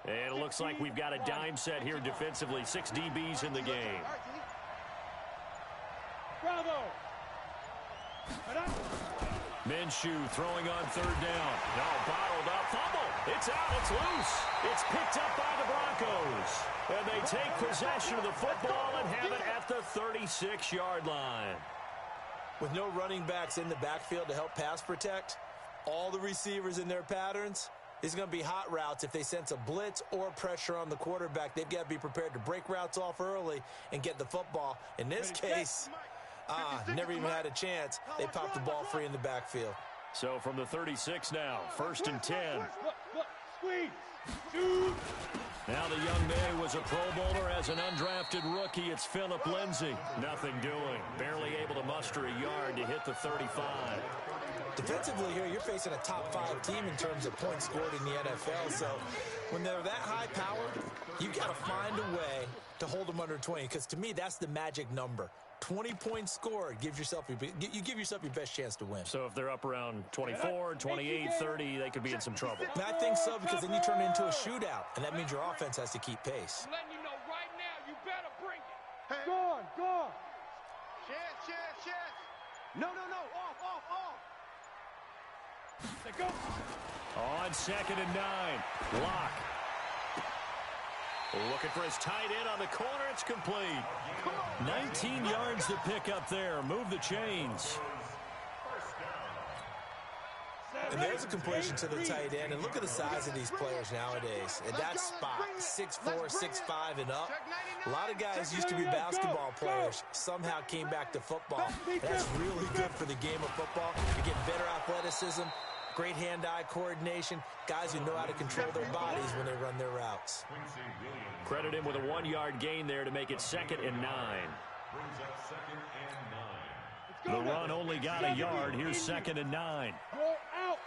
And it looks like we've got a dime set here defensively. 6 DBs in the game. Bravo. Minshew throwing on 3rd down. No, bottled up. Fumble. It's out. It's loose. It's picked up by the Broncos. And they take possession of the football and have it at the 36-yard line. With no running backs in the backfield to help pass protect, all the receivers in their patterns, it's going to be hot routes. If they sense a blitz or pressure on the quarterback, they've got to be prepared to break routes off early and get the football. In this case, never even had a chance. They popped the ball free in the backfield. So from the 36 now, 1st and 10. Squeeze. Shoot. Now the young man was a Pro Bowler as an undrafted rookie. It's Phillip Lindsay. Nothing doing. Barely able to muster a yard to hit the 35. Defensively here, you're facing a top 5 team in terms of points scored in the NFL. So when they're that high powered, you've got to find a way to hold them under 20. Because to me, that's the magic number. 20 points scored, you give yourself your best chance to win. So if they're up around 24, 28, 30, they could be in some trouble. And I think so, because then you turn it into a shootout, and that means your offense has to keep pace. I'm letting you know right now, you better bring it. Hey. Gone. Chance. No. Off. Let's go. On 2nd and 9. Lock. Looking for his tight end on the corner. It's complete. 19 yards to pick up there. Move the chains. And there's a completion to the tight end. And look at the size of these players nowadays. At that spot, 6'4", 6'5", and up. A lot of guys used to be basketball players. Somehow came back to football. That's really good for the game of football. You get better athleticism, great hand-eye coordination, guys who know how to control their bodies when they run their routes. Credit him with a 1-yard gain there to make it 2nd and 9. The run only got a yard. Here's 2nd and 9. Out.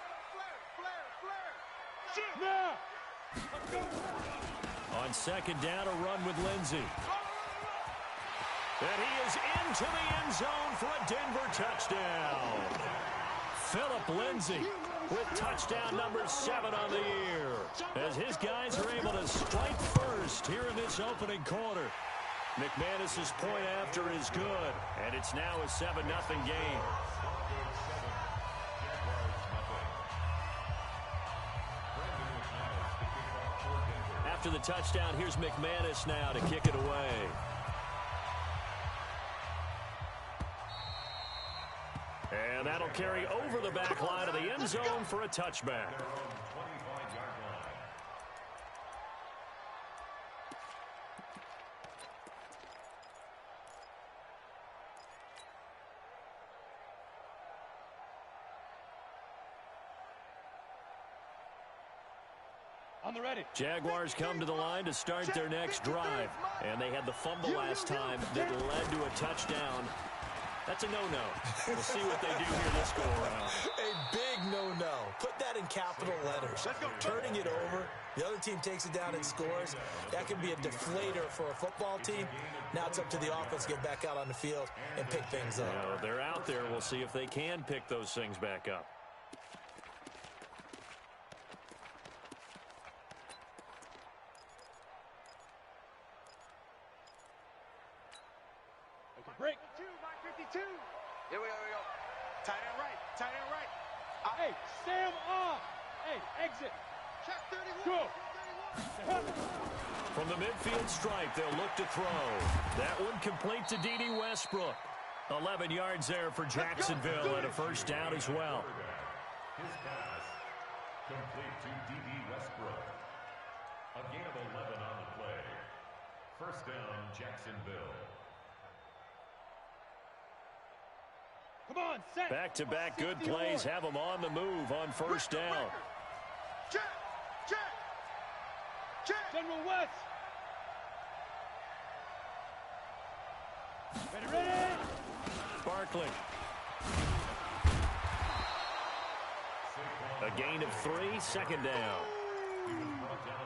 On 2nd down, a run with Lindsay. And he is into the end zone for a Denver touchdown. Phillip Lindsay with touchdown number 7 on the year, as his guys are able to strike first here in this opening quarter. McManus's point after is good, and it's now a 7-0 game. After the touchdown, here's McManus now to kick it away. And that'll carry over the back line of the end zone for a touchback. On the ready. Jaguars come to the line to start their next drive. And they had the fumble last time that led to a touchdown. That's a no-no. We'll see what they do here this go-around. A big no-no. Put that in capital letters. Turning it over, the other team takes it down and scores. That can be a deflator for a football team. Now it's up to the offense to get back out on the field and pick things up. You know, they're out there. We'll see if they can pick those things back up. Break. 52. Here we go. Tight end right. Hey, Sam off. Hey, exit. Check 31. Go. From the midfield stripe, they'll look to throw. That one complete to D.D. Westbrook. 11 yards there for Jacksonville and a first down as well. His pass complete to D.D. Westbrook. A gain of 11 on the play. First down, Jacksonville. Come on, set. Back-to-back good plays have them on the move on first down. Check. General West. Ready. Barkley. A gain of 3, second down.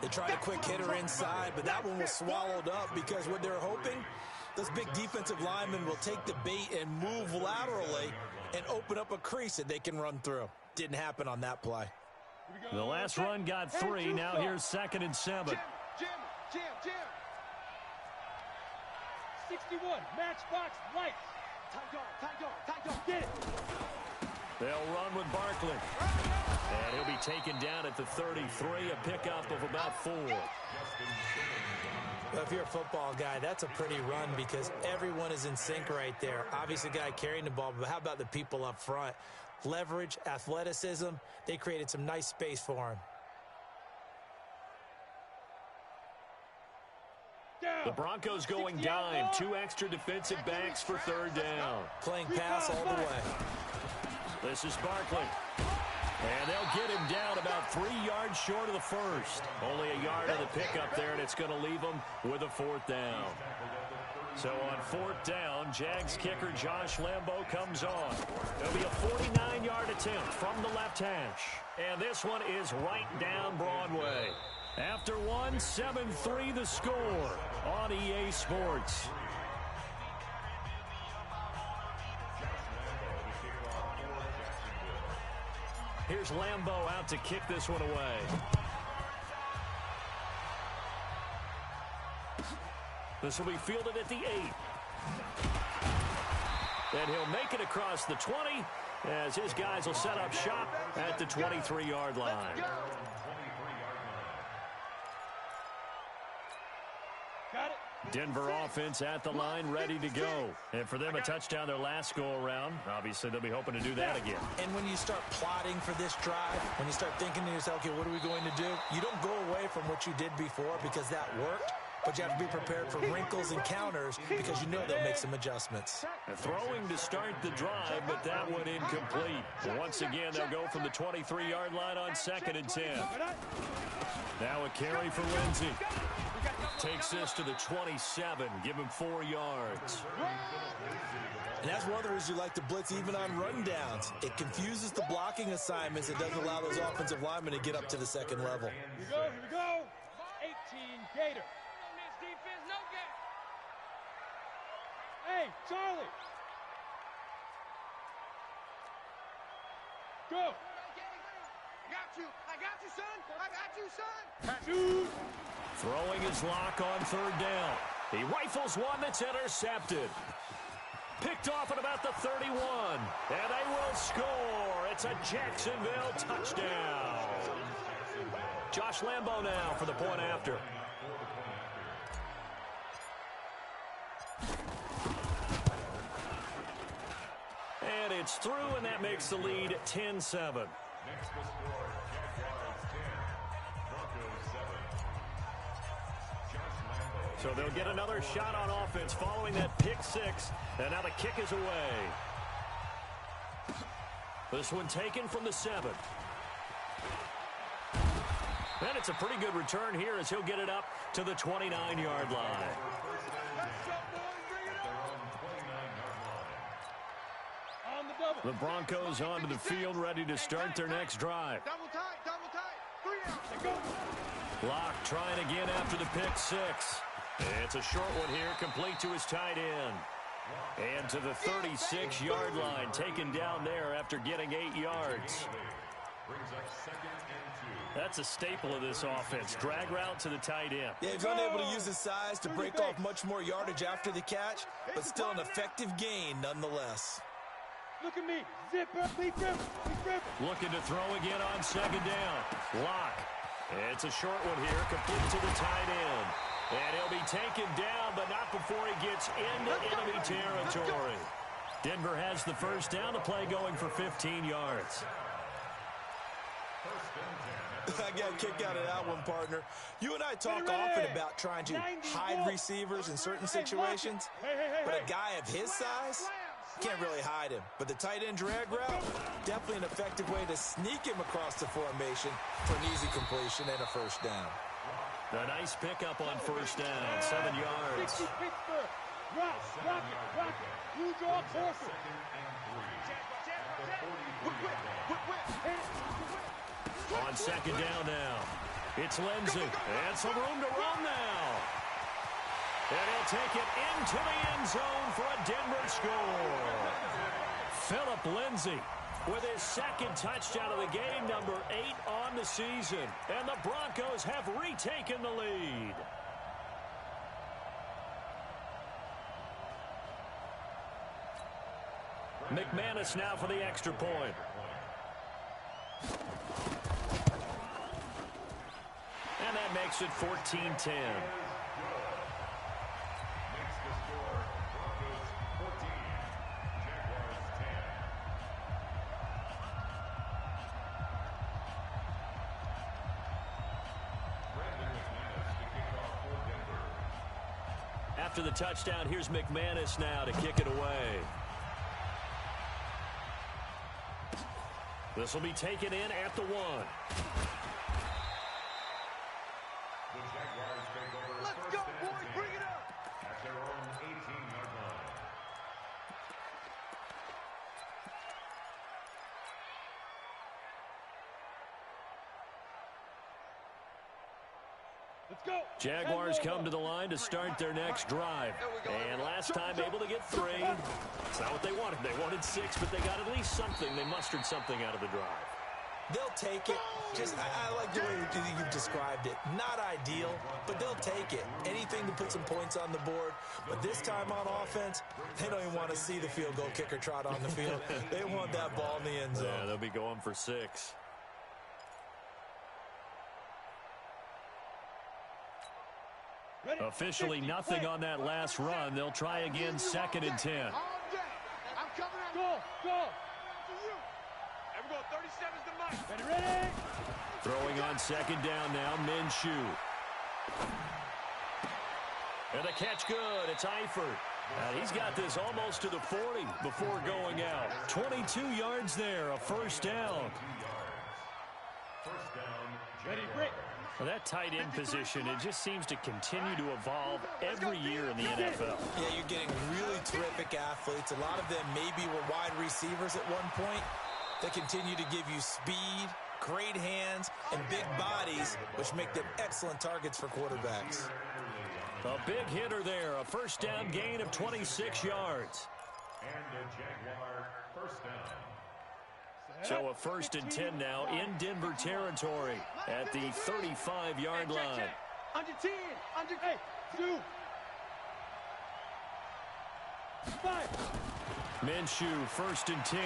They tried a quick hitter inside, but that one was swallowed up because what they're hoping, those big defensive linemen will take the bait and move laterally and open up a crease that they can run through. Didn't happen on that play. The last run got 3. Now here's 2nd and 7. Jim. 61, matchbox lights. Tight guard. Get it. They'll run with Barkley. And he'll be taken down at the 33, a pickup of about 4. Well, if you're a football guy, that's a pretty run because everyone is in sync right there. Obviously, the guy carrying the ball, but how about the people up front? Leverage, athleticism, they created some nice space for him. The Broncos going dime. 2 extra defensive backs for 3rd down. Playing pass all the way. This is Barkley. And they'll get him down about 3 yards short of the first. Only a yard of the pickup there, and it's going to leave him with a 4th down. So on 4th down, Jags kicker Josh Lambo comes on. It'll be a 49-yard attempt from the left hash. And this one is right down Broadway. After one, 7-3 the score on EA Sports. Here's Lambo out to kick this one away. This will be fielded at the 8. And he'll make it across the 20 as his guys will set up shop at the 23-yard line. Denver offense at the line, ready to go. And for them, a touchdown their last go-around. Obviously, they'll be hoping to do that again. And when you start plotting for this drive, when you start thinking to yourself, okay, what are we going to do? You don't go away from what you did before because that worked. But you have to be prepared for wrinkles and counters because you know they'll make some adjustments. Throwing to start the drive, but that one incomplete. Once again, they'll go from the 23-yard line on 2nd and 10. Now a carry for Lindsey. Takes this to the 27. Give him 4 yards. And that's one of the reasons you like to blitz even on run downs. It confuses the blocking assignments. It doesn't allow those offensive linemen to get up to the 2nd level. Here we go. 18 Gator. Hey, Charlie. Go. I got you, son. Throwing his lock on 3rd down. He rifles one that's intercepted. Picked off at about the 31. And they will score. It's a Jacksonville touchdown. Josh Lambo now for the point after. And it's through, and that makes the lead 10-7. Next to score, Jaguars 10, Broncos 7. So they'll get another shot on offense following that pick 6. And now the kick is away. This one taken from the 7. And it's a pretty good return here as he'll get it up to the 29-yard line. The Broncos onto the field, ready to start their next drive. Double tight. 3 out. Locke trying again after the pick 6. It's a short one here, complete to his tight end. And to the 36-yard line, taken down there after getting 8 yards. That's a staple of this offense. Drag route to the tight end. Yeah, he's unable to use his size to break off much more yardage after the catch, but still an effective gain nonetheless. Look at me. Zipper. Looking to throw again on 2nd down. Locke. It's a short one here, complete to the tight end. And he'll be taken down, but not before he gets into enemy territory. Denver has the 1st down, the play going for 15 yards. I got a kick out of that one, partner. You and I talk often about trying to hide receivers in certain situations, but a guy of his size can't really hide him. But the tight end drag route, definitely an effective way to sneak him across the formation for an easy completion and a 1st down. A nice pickup on 1st down, 7 yards. On 2nd down now, it's Lindsey, and some room to run now. And he'll take it into the end zone for a Denver score. Philip Lindsey with his second touchdown of the game, number 8 on the season. And the Broncos have retaken the lead. McManus now for the extra point. And that makes it 14-10. After the touchdown, here's McManus now to kick it away. This will be taken in at the 1. Let's go, boys. Bring it up. At their own 18-yard line. Let's go. Jaguars come to the line to start their next drive. And last time able to get 3. It's not what they wanted. They wanted 6, but they got at least something. They mustered something out of the drive. They'll take it. I like the way you've described it. Not ideal, but they'll take it. Anything to put some points on the board. But this time on offense, they don't even want to see the field goal kicker trot on the field. They want that ball in the end zone. Yeah, they'll be going for 6. Officially nothing on that last run. They'll try again, 2nd and 10. I'm coming out. Go. There we go. 37's the mark. Ready. Throwing on 2nd down now, Minshew. And the catch good. It's Eifert. He's got this almost to the 40 before going out. 22 yards there, a first down. Ready, break. Well, that tight end position, it just seems to continue to evolve every year in the NFL. Yeah, you're getting really terrific athletes. A lot of them maybe were wide receivers at one point. They continue to give you speed, great hands, and big bodies, which make them excellent targets for quarterbacks. A big hitter there, a first down gain of 26 yards. And a Jaguar first down. So a 1st and 10 now in Denver territory at the 35-yard line. Under 10, under 8, 2, 5. Minshew, 1st and 10.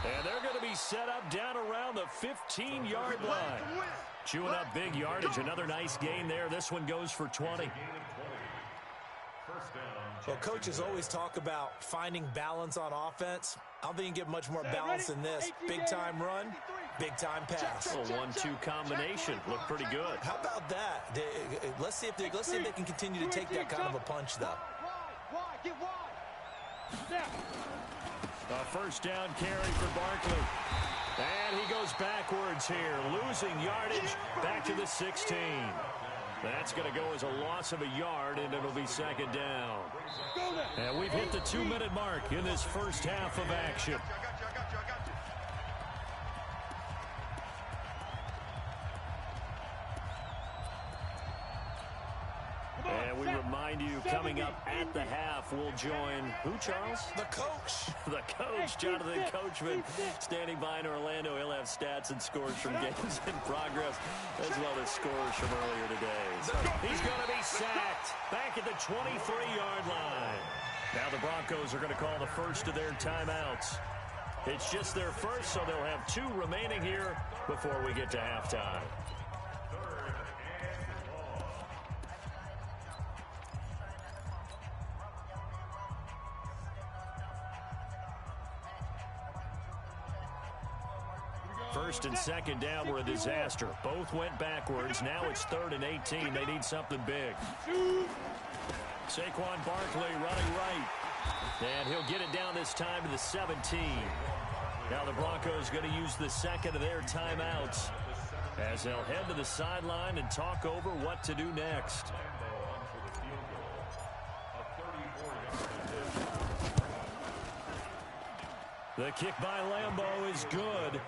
And they're going to be set up down around the 15-yard line. Chewing up big yardage. Another nice gain there. This one goes for 20. Well, coaches always talk about finding balance on offense. I don't think you can get much more balance than this. Big-time run, big-time pass. A 1-2 combination. Look pretty good. How about that? Let's see if they can continue to take that kind of a punch, though. Wide, get wide. A first down carry for Barkley. And he goes backwards here, losing yardage back to the 16. That's going to go as a loss of a yard, and it'll be 2nd down. And we've hit the 2-minute mark in this first half of action. And we remind you, coming up at the half, we'll join who, Charles? The coach. The coach, Jonathan Coachman, standing by in Orlando. He'll have stats and scores from games in progress, as well as scores from earlier today. So he's going to be sacked back at the 23-yard line. Now the Broncos are going to call the first of their timeouts. It's just their first, so they'll have 2 remaining here before we get to halftime. First and 2nd down were a disaster. Both went backwards. Now it's 3rd and 18. They need something big. Saquon Barkley running right. And he'll get it down this time to the 17. Now the Broncos going to use the 2nd of their timeouts as they'll head to the sideline and talk over what to do next. The kick by Lambeau is good.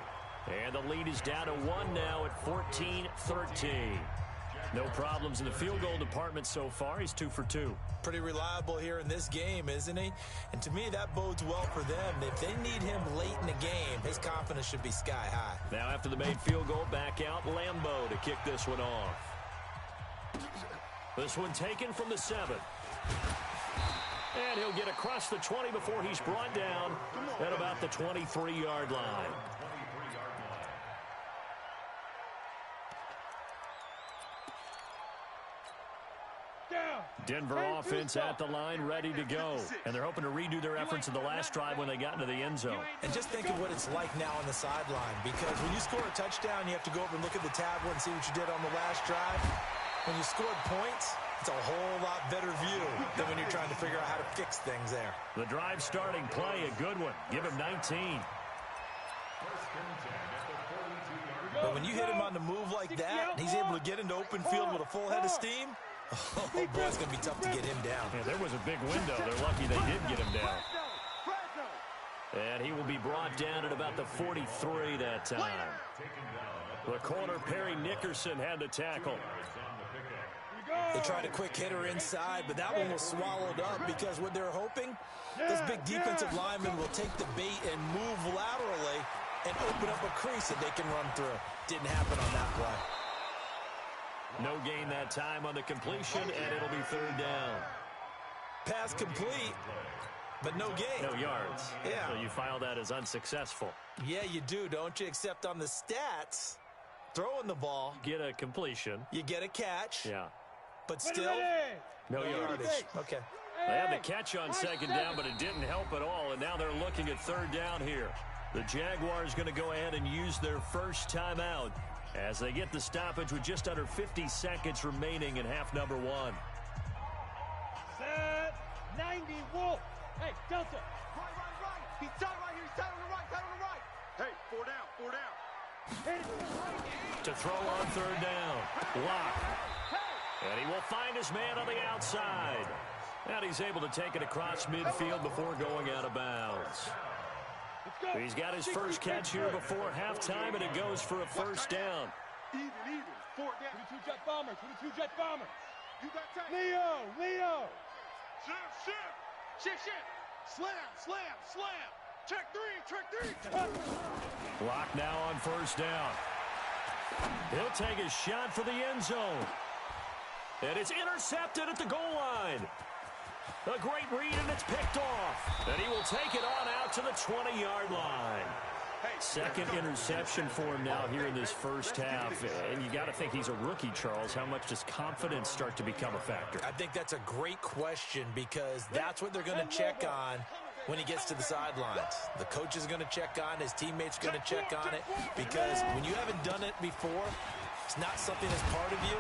And the lead is down to 1 now at 14-13. No problems in the field goal department so far. He's 2 for 2. Pretty reliable here in this game, isn't he? And to me, that bodes well for them. If they need him late in the game, his confidence should be sky high. Now after the made field goal, back out Lambeau to kick this one off. This one taken from the 7. And he'll get across the 20 before he's brought down at about the 23-yard line. Denver offense at the line, ready to go. And they're hoping to redo their efforts in the last drive when they got into the end zone. And just think of what it's like now on the sideline, because when you score a touchdown, you have to go over and look at the tablet and see what you did on the last drive. When you scored points, it's a whole lot better view than when you're trying to figure out how to fix things there. The drive starting play, a good one. Give him 19. But when you hit him on the move like that, and he's able to get into open field with a full head of steam, oh, boy, it's going to be tough to get him down. Yeah, there was a big window. They're lucky they did get him down. And he will be brought down at about the 43 that time. The corner, Perry Nickerson, had the tackle. They tried a quick hitter inside, but that one was swallowed up because what they're hoping, this big defensive lineman will take the bait and move laterally and open up a crease that they can run through. Didn't happen on that play. No gain that time on the completion, and it'll be 3rd down. Pass complete, but no gain. No yards. Yeah. So you file that as unsuccessful. Yeah, you do, don't you? Except on the stats, throwing the ball. Get a completion. You get a catch. Yeah. But still, no yardage. Okay. They had the catch on 2nd down, but it didn't help at all, and now they're looking at 3rd down here. The Jaguars going to go ahead and use their first timeout as they get the stoppage with just under 50 seconds remaining in half number 1. Set 90 Wolf. Hey, Delta. Right. He's tied right here. He's tied on the right. Tied on the right. Hey, 4 down. To throw on 3rd down. Lock. And he will find his man on the outside. And he's able to take it across midfield before going out of bounds. He's got his first catch here before halftime, and it goes for a first down. Even. 4 down. 22 jet bombers. 22 jet bombers. You got time. Leo. Shift. Slam. Check three. Lock now on first down. He'll take a shot for the end zone. And it's intercepted at the goal line. A great read, and it's picked off. And he will take it on out to the 20-yard line. Second interception for him now here in this first half. And you got to think he's a rookie, Charles. How much does confidence start to become a factor? I think that's a great question because that's what they're going to check on when he gets to the sidelines. The coach is going to check on, his teammates are going to check on it, because when you haven't done it before, it's not something that's part of you.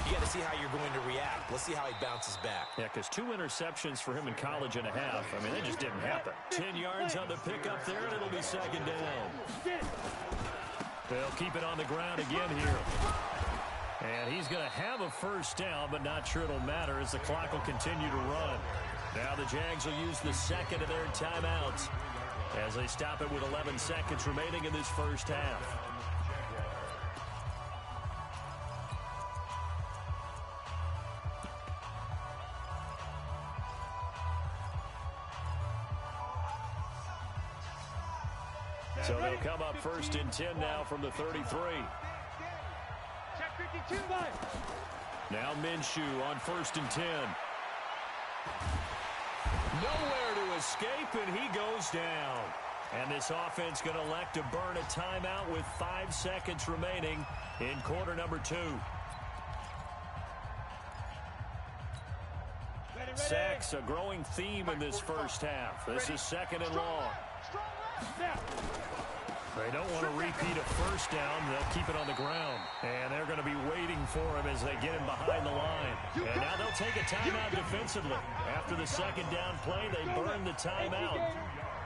You got to see how you're going to react. Let's see how he bounces back. Yeah, because 2 interceptions for him in college and a half. I mean, that just didn't happen. 10 yards on the pickup there, and it'll be 2nd down. They'll keep it on the ground again here. And he's going to have a first down, but not sure it'll matter as the clock will continue to run. Now the Jags will use the second of their timeouts as they stop it with 11 seconds remaining in this first half. So they'll come up 1st and 10 now from the 33. Check 52. Now Minshew on 1st and 10. Nowhere to escape, and he goes down. And this offense going to elect to burn a timeout with 5 seconds remaining in quarter number 2. Sacks, a growing theme in this first half. This is 2nd and long. They don't want to repeat a first down. They'll keep it on the ground. And they're going to be waiting for him as they get him behind the line. And now they'll take a timeout defensively. After the 2nd down play, they burn the timeout,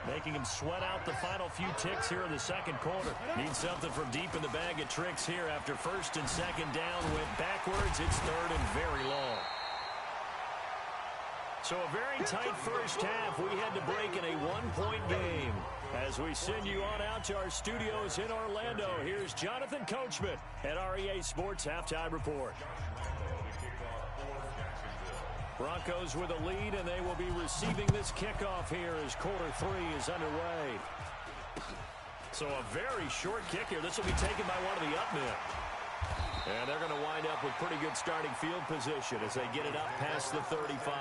making him sweat out the final few ticks here in the 2nd quarter. Need something from deep in the bag of tricks here after 1st and 2nd down went backwards. It's 3rd and very long. So a very tight first half. We had to break in a one-point game. As we send you on out to our studios in Orlando, here's Jonathan Coachman at REA Sports Halftime Report. Broncos with a lead, and they will be receiving this kickoff here as quarter 3 is underway. So a very short kick here. This will be taken by one of the up men. And they're going to wind up with pretty good starting field position as they get it up past the 35.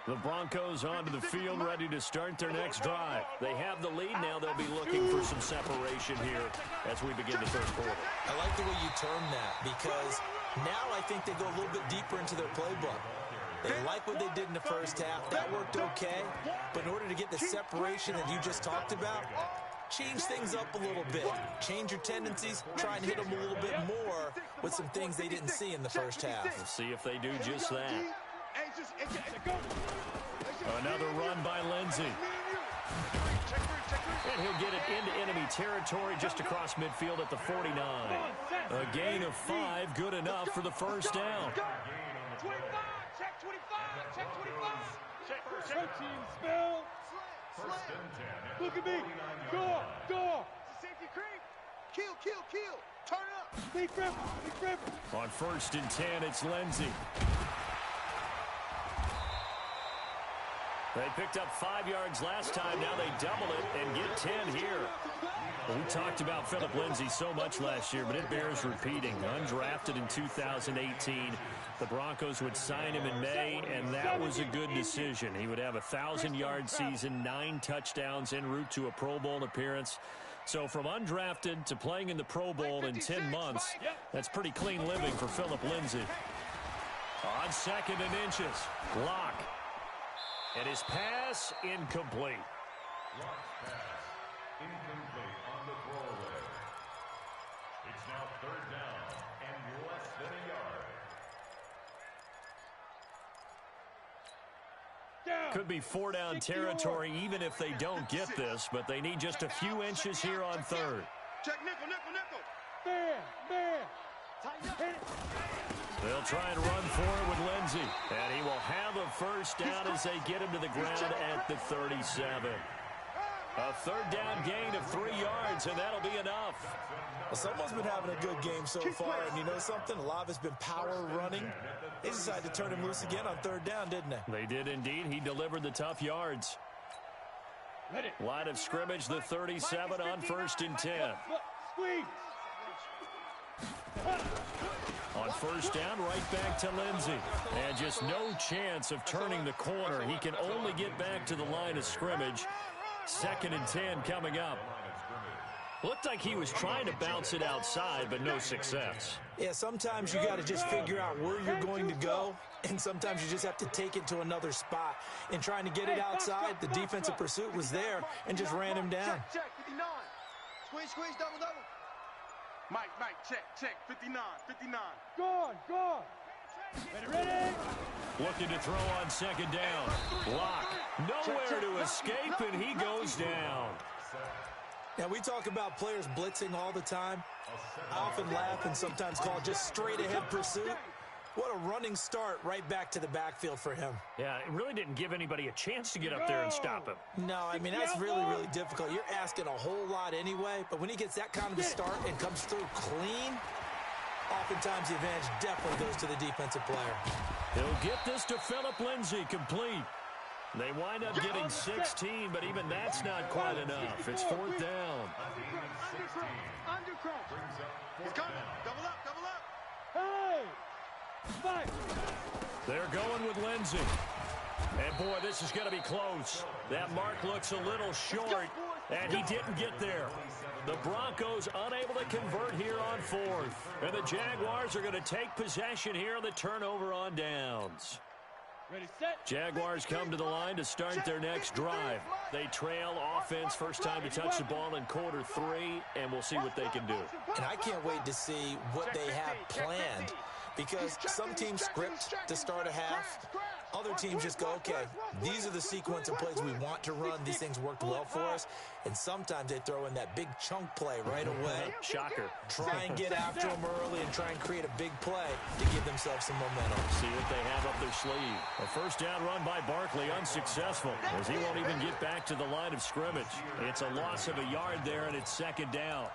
The Broncos onto the field, ready to start their next drive. They have the lead now. They'll be looking for some separation here as we begin the first quarter. I like the way you term that, because now I think they go a little bit deeper into their playbook. They like what they did in the first half. That worked okay. But in order to get the separation that you just talked about, change things up a little bit. Change your tendencies. Try and hit them a little bit more with some things they didn't see in the first half. We'll see if they do just that. Another run by Lindsey. And he'll get it into enemy territory just across midfield at the 49. A gain of 5, good enough for the first down. 25, check 25, check 25. Check 13, spell. Look at me. Go. Safety creep. Kill. Turn up. Big grip. On 1st and 10, it's Lindsey. They picked up 5 yards last time. Now they double it and get 10 here. Well, we talked about Philip Lindsey so much last year, but it bears repeating. Undrafted in 2018. The Broncos would sign him in May, and that was a good decision. He would have a 1,000-yard season, 9 touchdowns en route to a Pro Bowl appearance. So from undrafted to playing in the Pro Bowl in 10 months, that's pretty clean living for Philip Lindsey. On 2nd and inches, Locke. And his pass incomplete. Pass incomplete on the throwaway. It's now 3rd down and less than a yard. Could be 4-down territory even if they don't get this, but they need just a few inches here on 3rd. Check nickel. Man. They'll try and run for it with Lindsey. And he will have a first down as they get him to the ground at the 37. A 3rd down gain of 3 yards, and that'll be enough. Well, someone's been having a good game so far, and you know something? A lot of it's been power running. They decided to turn him loose again on 3rd down, didn't they? They did indeed. He delivered the tough yards. Line of scrimmage, the 37 on 1st and 10. On 1st down, right back to Lindsey. And just no chance of turning the corner. He can only get back to the line of scrimmage. 2nd and 10 coming up. Looked like he was trying to bounce it outside, but no success. Yeah, sometimes you got to just figure out where you're going to go, and sometimes you just have to take it to another spot. In trying to get it outside, the defensive pursuit was there and just ran him down. Check, 59. Squeeze, double. Mike, check, 59. Go on. Ready. Looking to throw on 2nd down. Locke, nowhere to escape, and he goes down. Now, we talk about players blitzing all the time. I often laugh and sometimes call it just straight-ahead pursuit. What a running start right back to the backfield for him. Yeah, it really didn't give anybody a chance to get up there and stop him. No, I mean, that's really difficult. You're asking a whole lot anyway, but when he gets that kind of a start and comes through clean, oftentimes the advantage definitely goes to the defensive player. He'll get this to Philip Lindsey, complete. They wind up getting 16, but even that's not quite enough. It's 4th down. He's coming. Double up. Hey! Fight! They're going with Lindsey. And, boy, this is going to be close. That mark looks a little short, and he didn't get there. The Broncos unable to convert here on 4th. And the Jaguars are going to take possession here on the turnover on downs. Ready, set. Jaguars come to the line to start their next drive. They trail offense, first time to touch the ball in quarter 3, and we'll see what they can do. And I can't wait to see what they have planned, because some teams script to start a half. Other teams just go, okay, these are the sequence of plays we want to run. These things worked well for us. And sometimes they throw in that big chunk play right away. Shocker. Try and get after them early and try and create a big play to give themselves some momentum. See what they have up their sleeve. A first down run by Barkley, unsuccessful, as he won't even get back to the line of scrimmage. It's a loss of a yard there, and it's second down.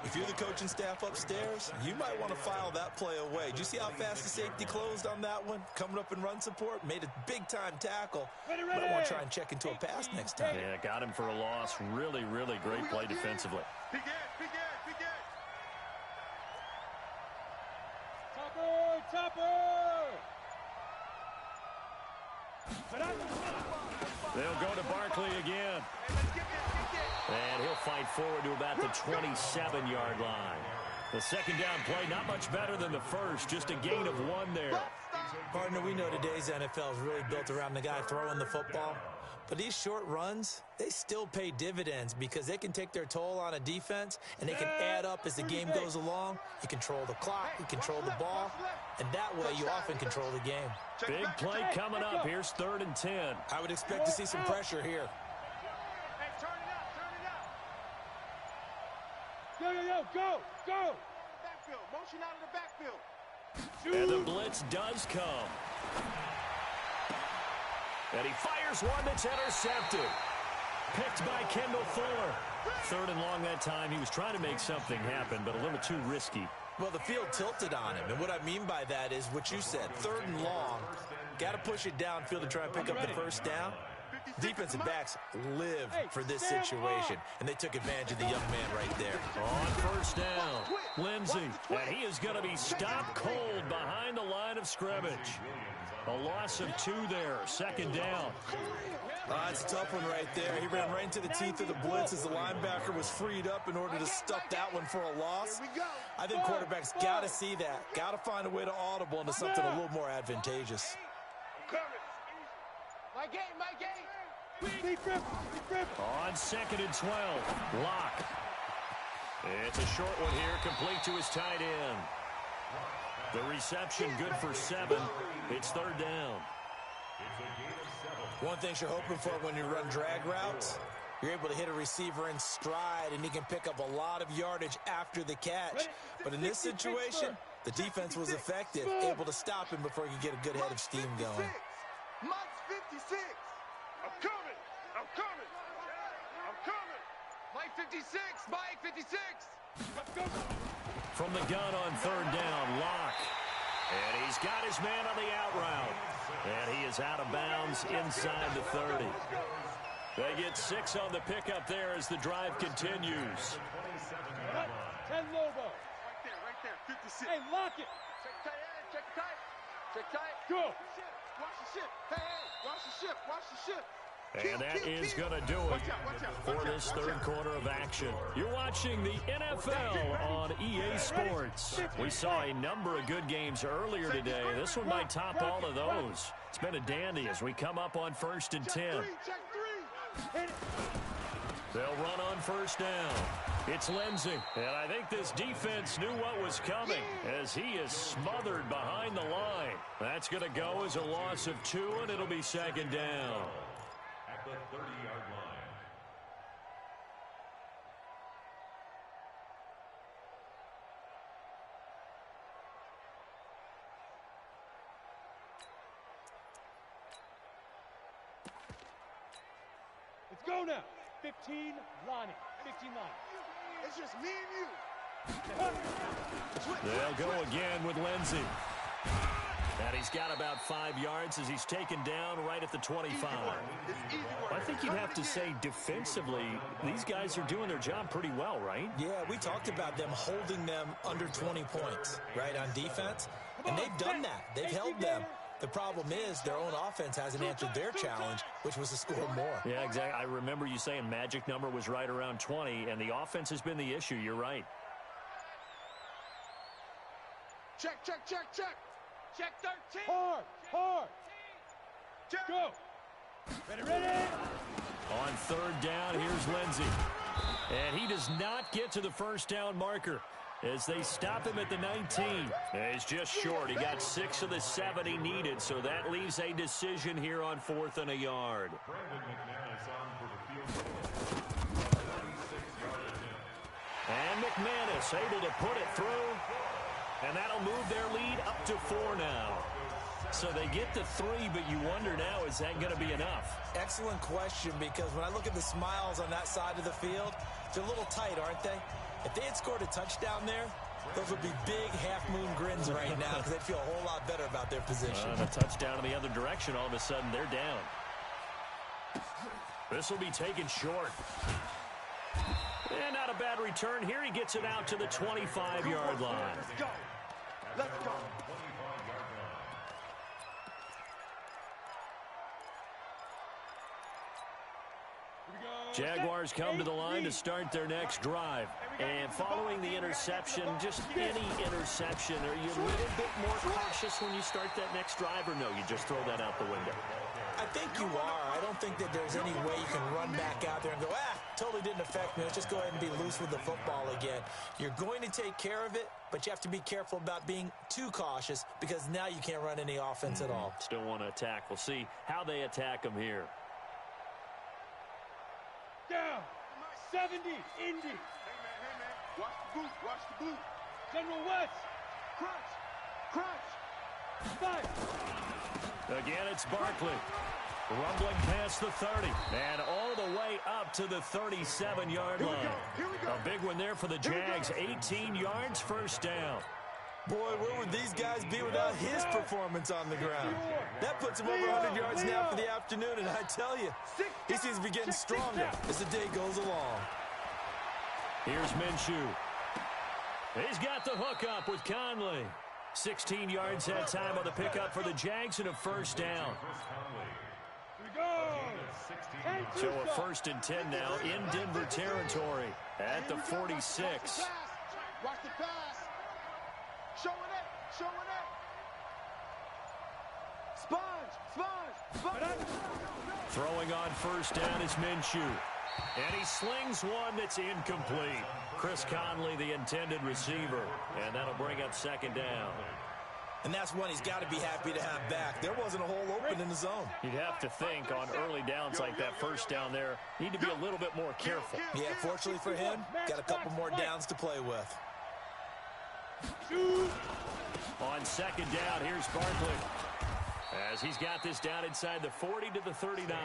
If you're the coaching staff upstairs, you might want to file that play away. Did you see how fast the safety closed on that one? Coming up in run support, made a big-time tackle. Might want to try and check into a pass next time. Yeah, got him for a loss. Really, really great play defensively. Big edge, big edge, big edge. Topper! They'll go to Barkley again. And he'll fight forward to about the 27-yard line. The second down play, not much better than the first, just a gain of 1 there. Partner, we know today's NFL is really built around the guy throwing the football. But these short runs, they still pay dividends because they can take their toll on a defense, and they can add up as the game goes along. You control the clock, you control the ball, and that way you often control the game. Big play coming up. Here's 3rd and 10. I would expect to see some pressure here. Go! Backfield, motion out of the backfield. And the blitz does come. And he fires one that's intercepted. Picked by Kendall Fuller. 3rd and long that time. He was trying to make something happen, but a little too risky. Well, the field tilted on him, and what I mean by that is what you said. 3rd and long, got to push it downfield to try and pick up the first down. Defensive backs live for this situation, and they took advantage of the young man right there. On first down, Lindsey, and he is going to be stopped cold behind the line of scrimmage. A loss of 2 there, 2nd down. It's a tough one right there. He ran right into the teeth of the blitz as the linebacker was freed up in order to stuff that one for a loss. I think quarterbacks got to see that. Got to find a way to audible into something a little more advantageous. My game. On 2nd and 12, Locke. It's a short one here, complete to his tight end. The reception good for 7. It's 3rd down. One thing you're hoping for when you run drag routes, you're able to hit a receiver in stride, and he can pick up a lot of yardage after the catch. But in this situation, the defense was effective, able to stop him before he could get a good head of steam going. Mike's 56. I'm coming. Mike 56. Mike 56. From the gun on 3rd down, Locke. And he's got his man on the out route. And he is out of bounds inside the 30. They get 6 on the pickup there as the drive continues. 10 Lobo. Right there. 56. Hey, lock it. Check tight. Go. Watch the ship. Hey, watch the ship. And that is going to do it for this 3rd quarter of action. You're watching the NFL on EA Sports. We saw a number of good games earlier today. This one might top all of those. It's been a dandy as we come up on 1st and 10. They'll run on 1st down. It's Lindsey. And I think this defense knew what was coming as he is smothered behind the line. That's going to go as a loss of 2, and it'll be 2nd down. At the 30-yard line. Let's go now. 15 Lonnie. 15 Lonnie. It's just me and you. They'll go again with Lindsey. And he's got about 5 yards as he's taken down right at the 25. I think you'd have to say defensively, these guys are doing their job pretty well, right? Yeah, we talked about them holding them under 20 points, right, on defense. And they've done that. They've held them. The problem is their own offense hasn't answered their challenge, which was to score more. Yeah, exactly. I remember you saying magic number was right around 20, and the offense has been the issue. You're right. Check. Check 13. Hard. Check. Go. Ready. On 3rd down, here's Lindsey. And he does not get to the first down marker. as they stop him at the 19. He's just short. He got 6 of the 7 he needed, so that leaves a decision here on 4th and a yard. And McManus able to put it through, and that'll move their lead up to 4 now. So they get to 3, but you wonder now, is that going to be enough? Excellent question, because when I look at the smiles on that side of the field, they're a little tight, aren't they? If they had scored a touchdown there, those would be big half-moon grins right now because they'd feel a whole lot better about their position. And a touchdown in the other direction, all of a sudden they're down. This will be taken short. And not a bad return here. He gets it out to the 25-yard line. Let's go. Let's go. Jaguars come to the line to start their next drive. And following the interception, just any interception, are you a little bit more cautious when you start that next drive, or no, you just throw that out the window? I think you are. I don't think that there's any way you can run back out there and go, totally didn't affect me. Let's just go ahead and be loose with the football again. You're going to take care of it, but you have to be careful about being too cautious because now you can't run any offense at all. Still want to attack. We'll see how they attack them here. Down. 70. Indy. Hey, man. Watch the boot. Watch the boot. General West. Crunch. Fight. Again, it's Barkley. Rumbling past the 30. And all the way up to the 37-yard line. Here we go. A big one there for the Jags. 18 yards, first down. Boy, where would these guys be without his performance on the ground? That puts him over 100 yards now for the afternoon, and I tell you, he seems to be getting stronger as the day goes along. Here's Minshew. He's got the hook up with Conley. 16 yards that time on the pickup for the Jags and a first down. So a 1st and 10 now in Denver territory at the 46. Watch the pass. Showing it. Sponge. Throwing on first down is Minshew. And he slings one that's incomplete. Chris Conley, the intended receiver. And that'll bring up 2nd down. And that's one he's got to be happy to have back. There wasn't a hole open in the zone. You'd have to think on early downs like that first down there, need to be a little bit more careful. Yeah, fortunately for him, got a couple more downs to play with. On 2nd down, here's Barkley. As he's got this down inside the 40 to the 39.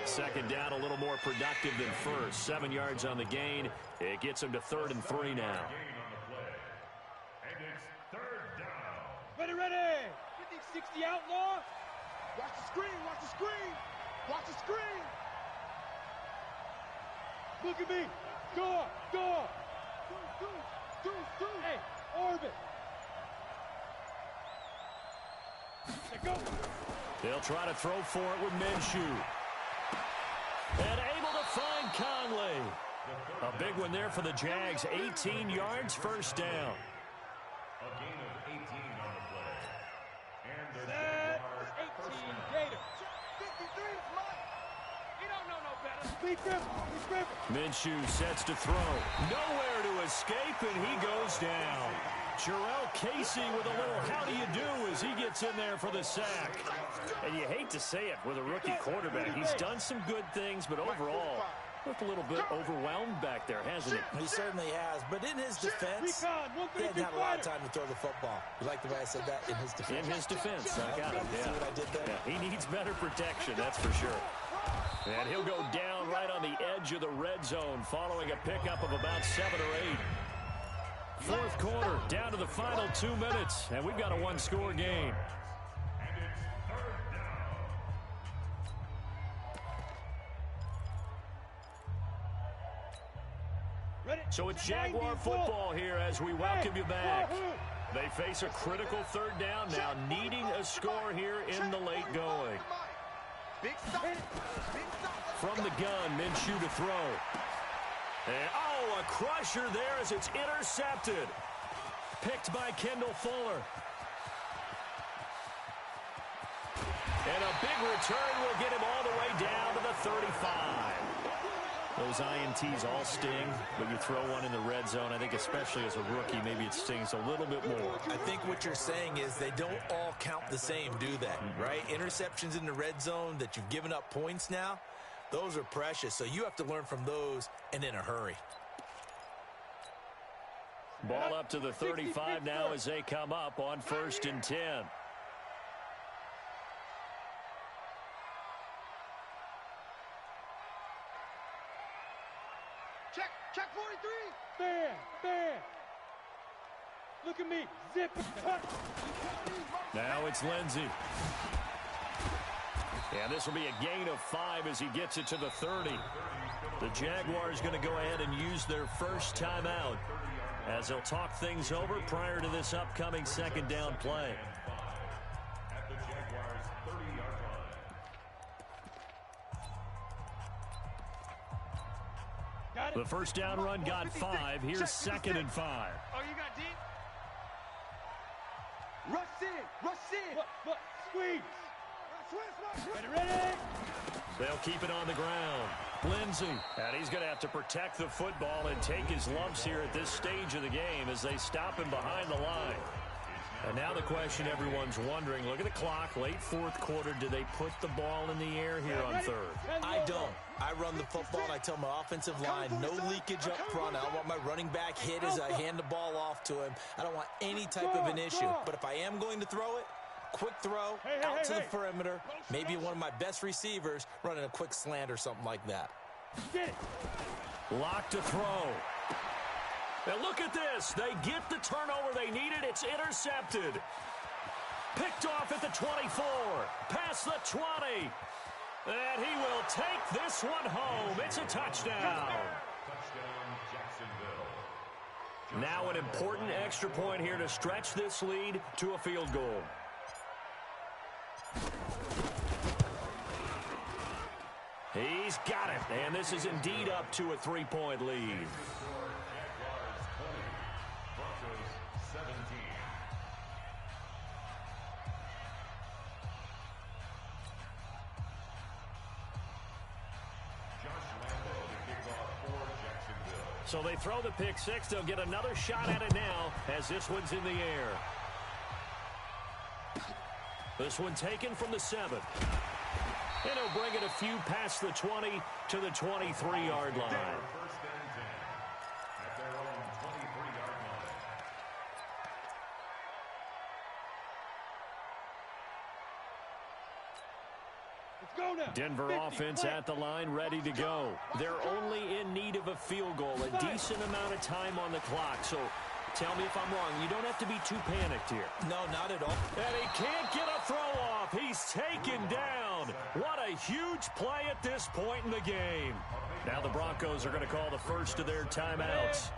2nd down, a little more productive than first. 7 yards on the gain. It gets him to 3rd and 3 now. Ready. 50-60 outlaw. Watch the screen. Look at me. Door. Hey, orbit. Go. They'll try to throw for it with Minshew. And able to find Conley. A big one there for the Jags. 18 yards, first down. A gain of 18 on the play. And the Set. Jaguars 18 Gator. 53 is mine. He don't know no better. Lee Griffin. Minshew sets to throw. Nowhere to escape, and he goes down. Jarrell Casey with a little how do you do as he gets in there for the sack. And you hate to say it with a rookie quarterback. He's done some good things, but overall, looked a little bit overwhelmed back there, hasn't he? He certainly has, but in his defense, he hadn't had a lot of time to throw the football. You like the way I said that? In his defense. In his defense, I got it, See what I did there? Yeah, he needs better protection, that's for sure. And he'll go down right on the edge of the red zone following a pickup of about 7 or 8. 4th quarter, down to the final 2 minutes, and we've got a 1-score game. So it's Jaguar football here as we welcome you back. They face a critical 3rd down now, needing a score here in the late going. From the gun, Minshew to throw. And, a crusher there as it's intercepted. Picked by Kendall Fuller. And a big return will get him all the way down to the 35. Those INTs all sting, but you throw one in the red zone. I think especially as a rookie, maybe it stings a little bit more. I think what you're saying is they don't all count the same, do they? Right? Interceptions in the red zone that you've given up points now, those are precious. So you have to learn from those and in a hurry. Ball up to the 35 now as they come up on 1st and 10. Check 43. Bam. Look at me. Zip. Now it's Lindsey. And this will be a gain of 5 as he gets it to the 30. The Jaguars going to go ahead and use their first timeout as they'll talk things over prior to this upcoming 2nd down play. At the Jaguars' 30-yard line. The first down run got 5. Here's 2nd and 5. Oh, you got deep? Rush in. Look, squeeze. Ready. They'll keep it on the ground. Lindsey, and he's going to have to protect the football and take his lumps here at this stage of the game as they stop him behind the line. And now the question everyone's wondering, look at the clock, late 4th quarter, do they put the ball in the air here on 3rd? I don't. I run the football, and I tell my offensive line, no leakage up front. I don't want my running back hit as I hand the ball off to him. I don't want any type of an issue. But if I am going to throw it, quick throw, out to the perimeter, maybe one of my best receivers running a quick slant or something like that. Lock to throw. And look at this. They get the turnover they needed. It's intercepted. Picked off at the 24. Past the 20. And he will take this one home. It's a touchdown. Touchdown, Jacksonville. Now an important extra point here to stretch this lead to a field goal. He's got it. And this is indeed up to a 3-point lead. Jaguars 20, Broncos 17. Josh Lambo to kick off for Jacksonville. So they throw the pick 6. They'll get another shot at it now as this one's in the air. This one taken from the 7. And he'll bring it a few past the 20 to the 23-yard line. First and 10 at their own 23-yard line. Let's go now. Denver 50, offense play. at the line, ready to go. They're only in need of a field goal, a decent amount of time on the clock. So tell me if I'm wrong. You don't have to be too panicked here. No, not at all. And he can't get a throw off. He's taken down. What a huge play at this point in the game. Now the Broncos are going to call the first of their timeouts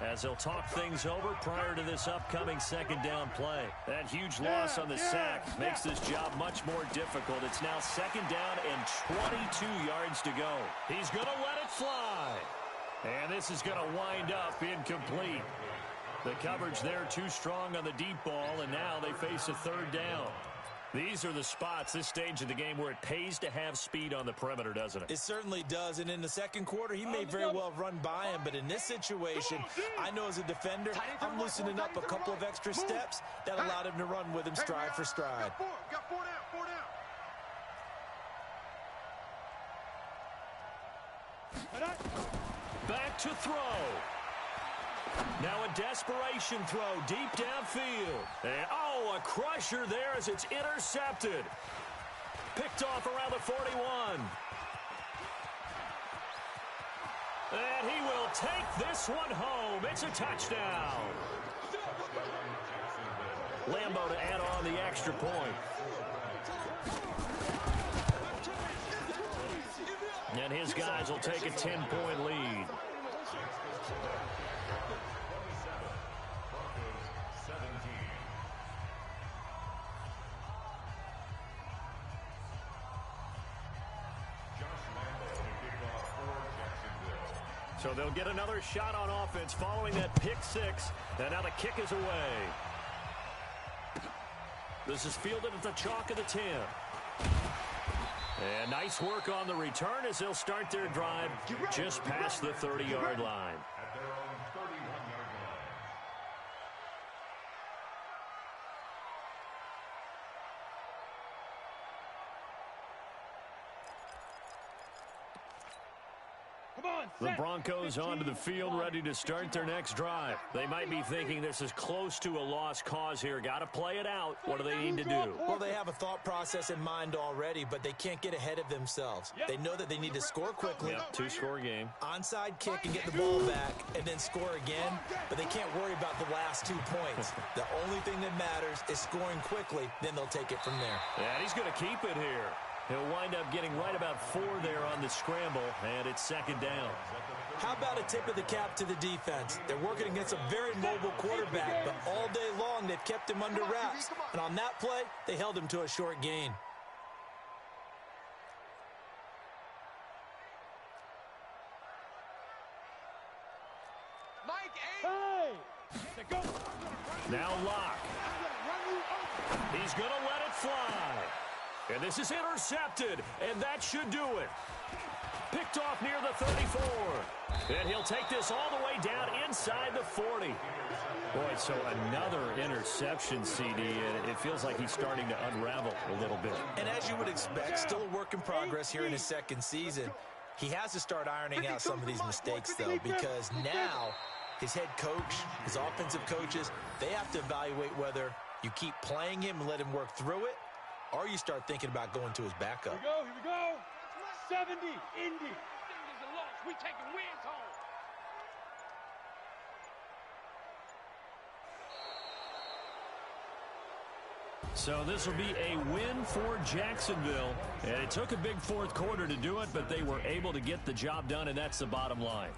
as they'll talk things over prior to this upcoming 2nd down play. That huge loss on the sack makes this job much more difficult. It's now 2nd down and 22 yards to go. He's going to let it fly. And this is going to wind up incomplete. The coverage there too strong on the deep ball, and now they face a 3rd down. These are the spots, this stage of the game, where it pays to have speed on the perimeter, doesn't it? It certainly does, and in the 2nd quarter, he may very well have run by him, but in this situation, I know as a defender, I'm loosening up a couple of extra steps that allowed him to run with him stride for stride. Got 4 down. Back to throw. Now a desperation throw deep downfield. And, a crusher there as it's intercepted. Picked off around the 41. And he will take this one home. It's a touchdown. Lambo to add on the extra point. And his guys will take a 10-point lead. So they'll get another shot on offense following that pick 6. And now the kick is away. This is fielded at the chalk of the 10. And nice work on the return as they'll start their drive just past the 30-yard line. At their own 31-yard line. Come on, The set. Broncos 15, onto the field ready to start their next drive. They might be thinking this is close to a lost cause here. Got to play it out. What do they need to do? Well, they have a thought process in mind already, but they can't get ahead of themselves. They know that they need to score quickly. Yep, two-score game. Onside kick and get the ball back and then score again, but they can't worry about the last 2 points. The only thing that matters is scoring quickly, then they'll take it from there. And he's going to keep it here. He'll wind up getting right about 4 there on the scramble, and it's second down. How about a tip of the cap to the defense? They're working against a very mobile quarterback, but all day long they've kept him under wraps. And on that play, they held him to a short gain. Hey! Go. Now Locke. He's going to let it fly. And this is intercepted, and that should do it. Picked off near the 34. And he'll take this all the way down inside the 40. Boy, so another interception, CD, and it feels like he's starting to unravel a little bit. And as you would expect, still a work in progress here in his second season. He has to start ironing out some of these mistakes, though, because now his head coach, his offensive coaches, they have to evaluate whether you keep playing him and let him work through it, or you start thinking about going to his backup. Here we go. 70, Indy. Fingers are lost. We taking wins home. So this will be a win for Jacksonville. And it took a big fourth quarter to do it, but they were able to get the job done, and that's the bottom line.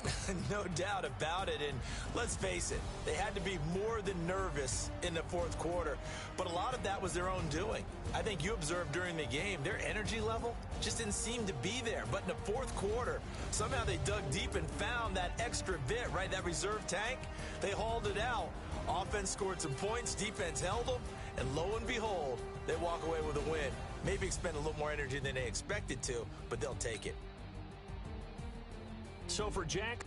No doubt about it. And let's face it, they had to be more than nervous in the fourth quarter. But a lot of that was their own doing. I think you observed during the game, their energy level just didn't seem to be there. But in the fourth quarter, somehow they dug deep and found that extra bit, right? That reserve tank. They hauled it out. Offense scored some points. Defense held them. And lo and behold, they walk away with a win. Maybe expend a little more energy than they expected to, but they'll take it. So for Jack,